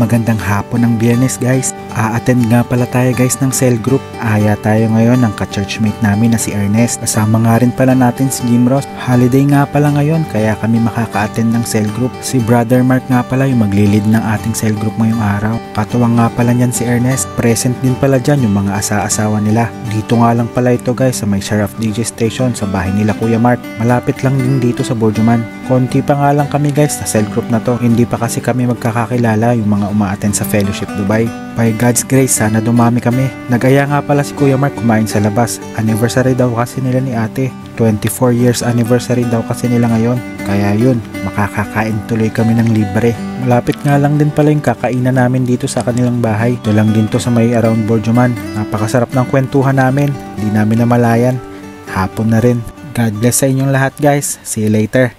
magandang hapon ng Biyernes guys. A-attend nga pala tayo guys ng cell group. Aya tayo ngayon ng ka-churchmate namin na si Ernest. Kasama nga rin pala natin si Jim Ross. Holiday nga pala ngayon kaya kami makaka-attend ng cell group. Si Brother Mark nga pala yung maglilid ng ating cell group ngayong araw. Katuwang nga pala niyan si Ernest. Present din pala dyan yung mga asa-asawa nila. Dito nga lang pala ito guys sa may Sheriff DJ Station sa bahay nila Kuya Mark. Malapit lang din dito sa Borjoman. Konti pa nga lang kami guys sa cell group na to. Hindi pa kasi kami magkakakilala yung mga uma-attend sa Fellowship Dubai. By God's grace, sana dumami kami. Nag-aya nga pala si Kuya Mark kumain sa labas. Anniversary daw kasi nila ni ate. 24 years anniversary daw kasi nila ngayon. Kaya yun, makakakain tuloy kami ng libre. Malapit nga lang din pala yung kakainan namin dito sa kanilang bahay. Ito lang din to sa may around Borjoman. Napakasarap ng kwentuhan namin. Di namin namalayan. Hapon na rin. God bless sa inyong lahat guys. See you later.